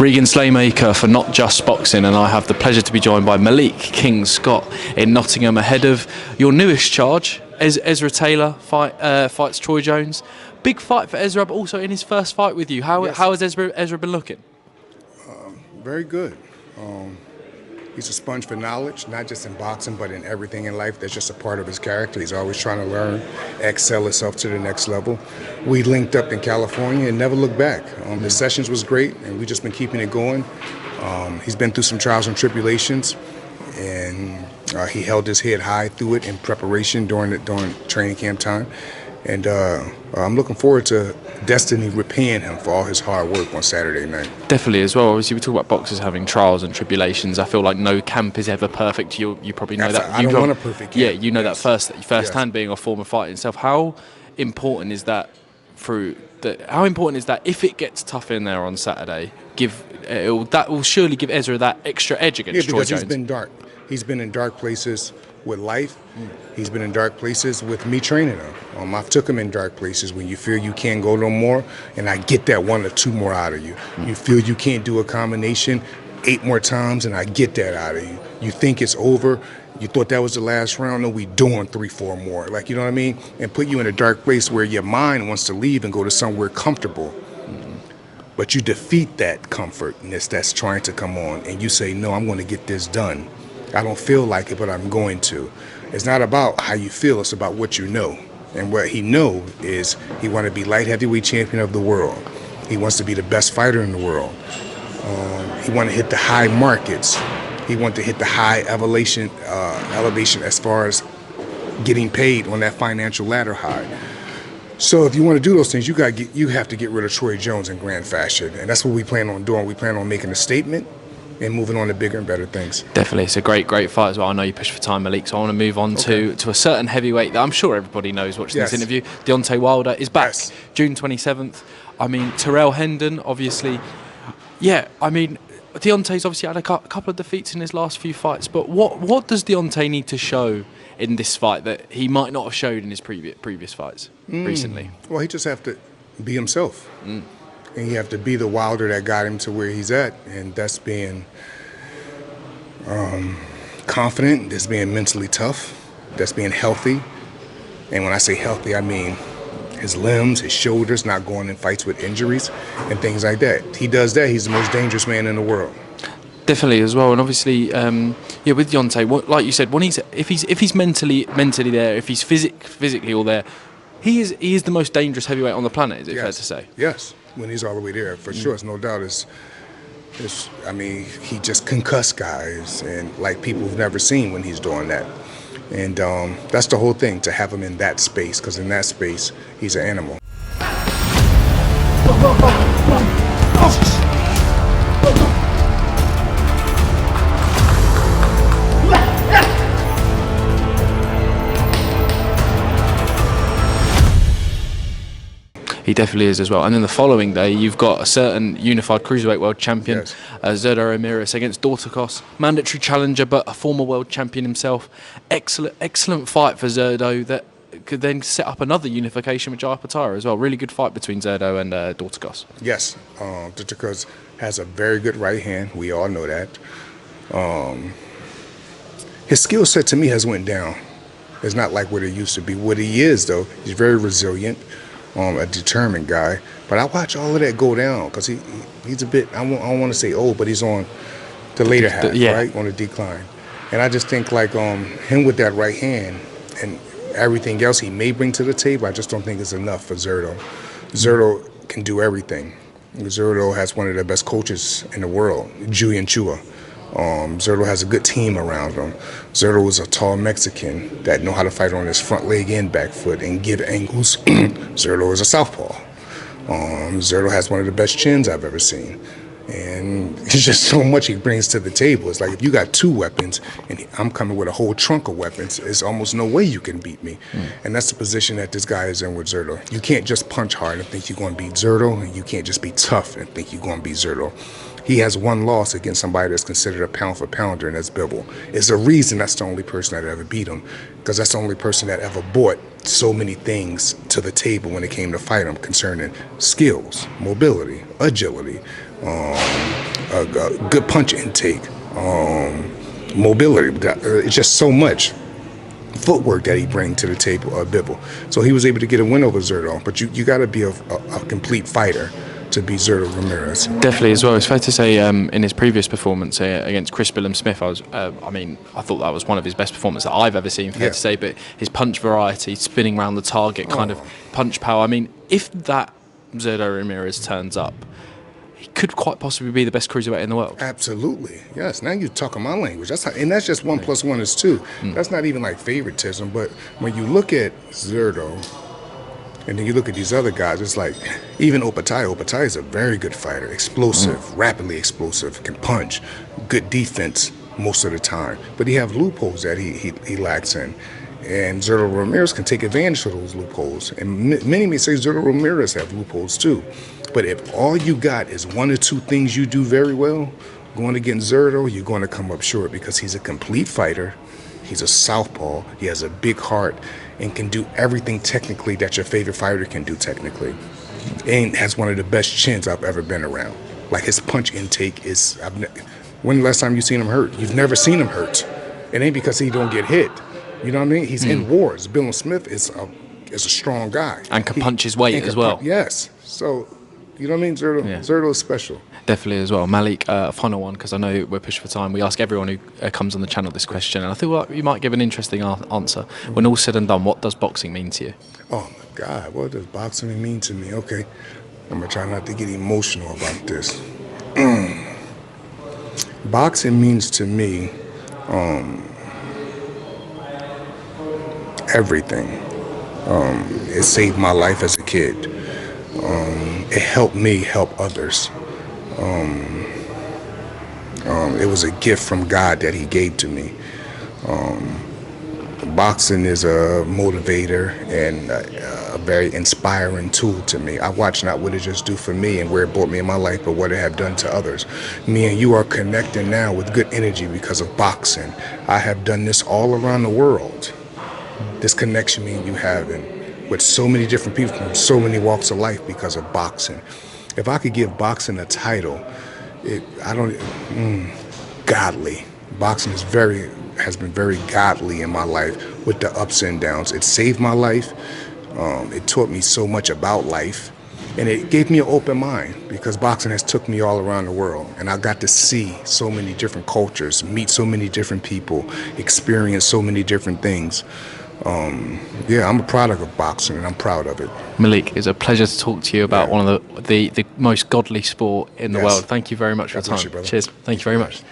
Regan Slaymaker for Not Just Boxing, and I have the pleasure to be joined by Malik King Scott in Nottingham ahead of your newest charge. Ezra Taylor fights Troy Jones. Big fight for Ezra, but also in his first fight with you. How has Ezra been looking? Very good. He's a sponge for knowledge, not just in boxing, but in everything in life. That's just a part of his character. He's always trying to learn, excel himself to the next level. We linked up in California and never looked back. The sessions was great, and we just been keeping it going. He's been through some trials and tribulations, and he held his head high through it in preparation during training camp time. And I'm looking forward to destiny repaying him for all his hard work on Saturday night. Definitely as well. Obviously, we talk about boxers having trials and tribulations. I feel like no camp is ever perfect. You probably know that. I don't want a perfect camp. Yeah, you know that firsthand, being a former fighter yourself. How important is that How important is that if it gets tough in there on Saturday? That will surely give Ezra that extra edge against Troy Jones. Because he's been dark. He's been in dark places with life. He's been in dark places with me training him. I've took him in dark places when you feel you can't go no more, and I get that 1 or 2 more out of you. You feel you can't do a combination 8 more times, and I get that out of you. You think it's over. You thought that was the last round. No, we doing 3, 4 more. Like, you know what I mean? And put you in a dark place where your mind wants to leave and go to somewhere comfortable. But you defeat that comfortness that's trying to come on, and you say, no, I'm going to get this done. I don't feel like it, but I'm going to. It's not about how you feel, it's about what you know. And what he knows is he wants to be light heavyweight champion of the world. He wants to be the best fighter in the world. He wants to hit the high markets. He wants to hit the high elevation as far as getting paid on that financial ladder high. So if you want to do those things, you have to get rid of Troy Jones in grand fashion. And that's what we plan on doing. We plan on making a statement and moving on to bigger and better things. Definitely, it's a great fight as well. I know you pushed for time, Malik, so I want to move on to a certain heavyweight that I'm sure everybody knows watching this interview. Deontay Wilder is back, June 27th. I mean, Terrell Hendon, obviously. Yeah, I mean, Deontay's obviously had a couple of defeats in his last few fights, but what does Deontay need to show in this fight that he might not have showed in his previous fights recently? Well, he just have to be himself. And you have to be the Wilder that got him to where he's at, and that's being confident, that's being mentally tough, that's being healthy. And when I say healthy, I mean his limbs, his shoulders, not going in fights with injuries and things like that. He does that, he's the most dangerous man in the world. Definitely as well, and obviously, with Deontay, like you said, if he's mentally there, if he's physically all there, he is the most dangerous heavyweight on the planet. Is it fair to say? Yes. When he's all the way there, for sure, it's no doubt. I mean, he just concussed guys, and like people who've never seen when he's doing that. And that's the whole thing, to have him in that space, because in that space, he's an animal. He definitely is as well. And then the following day, you've got a certain unified cruiserweight world champion, Zurdo Ramirez, against Dorticos, mandatory challenger, but a former world champion himself. Excellent fight for Zurdo that could then set up another unification with Jai Patara as well. Really good fight between Zurdo and Dorticos. Yes, Dorticos has a very good right hand. We all know that. His skill set to me has went down. It's not like what it used to be. What he is, though, he's very resilient. A determined guy, but I watch all of that go down because he's a bit, I don't want to say old, but he's on the later half, right, on the decline. And I just think like him with that right hand and everything else he may bring to the table, I just don't think it's enough for Zurdo. Zurdo can do everything. Zurdo has one of the best coaches in the world, Julian Chua. Zurdo has a good team around him. Zurdo is a tall Mexican that know how to fight on his front leg and back foot and give angles. Zurdo is a southpaw. Zurdo has one of the best chins I've ever seen. And it's just so much he brings to the table. It's like if you got 2 weapons and I'm coming with a whole trunk of weapons, there's almost no way you can beat me. And that's the position that this guy is in with Zurdo. You can't just punch hard and think you're going to beat Zurdo, and you can't just be tough and think you're going to beat Zurdo. He has 1 loss against somebody that's considered a pound for pounder, and that's Bivol. It's a reason that's the only person that ever beat him, because that's the only person that ever brought so many things to the table when it came to fight him concerning skills, mobility, agility, good punch intake, mobility. It's just so much footwork that he brings to the table, Bibble. So he was able to get a win over Zurdo. But you got to be a complete fighter to beat Zurdo Ramirez. Definitely as well. It's fair to say in his previous performance against Chris Billum-Smith, I thought that was one of his best performances that I've ever seen, fair to say, but his punch variety, spinning around the target, kind of punch power. I mean, if that Zurdo Ramirez turns up, he could quite possibly be the best cruiserweight in the world. Absolutely, yes. Now you're talking my language. And that's just 1 + 1 is 2. That's not even like favoritism, but when you look at Zurdo, and then you look at these other guys, it's like, even Opatai is a very good fighter, explosive, rapidly explosive, can punch, good defense most of the time. But he have loopholes that he lacks in. And Zurdo Ramirez can take advantage of those loopholes. And many may say Zurdo Ramirez have loopholes too. But if all you got is 1 or 2 things you do very well, going against Zurdo, you're going to come up short because he's a complete fighter. He's a southpaw. He has a big heart and can do everything technically that your favorite fighter can do technically. And has one of the best chins I've ever been around. Like his punch intake is, when the last time you seen him hurt? You've never seen him hurt. It ain't because he don't get hit. You know what I mean? He's in wars. Billum-Smith is a strong guy. And can punch his weight as well. Yes. So, you know what I mean? Zurdo is special. Definitely as well. Malik, final one, because I know we're pushed for time. We ask everyone who comes on the channel this question, and I thought you might give an interesting answer. When all's said and done, what does boxing mean to you? Oh, my God. What does boxing mean to me? Okay. I'm going to try not to get emotional about this. Boxing means to me everything. It saved my life as a kid. It helped me help others. It was a gift from God that he gave to me. Boxing is a motivator and a very inspiring tool to me. I watch not what it just do for me and where it brought me in my life, but what it have done to others. Me and you are connecting now with good energy because of boxing. I have done this all around the world. This connection me and you have with so many different people from so many walks of life because of boxing. If I could give boxing a title, godly. Boxing has been very godly in my life with the ups and downs. It saved my life. It taught me so much about life. And it gave me an open mind because boxing has took me all around the world. And I got to see so many different cultures, meet so many different people, experience so many different things. I'm a product of boxing, and I'm proud of it. Malik, it's a pleasure to talk to you about one of the most godly sport in the world. Thank you very much for your time. Cheers. Thank you very much.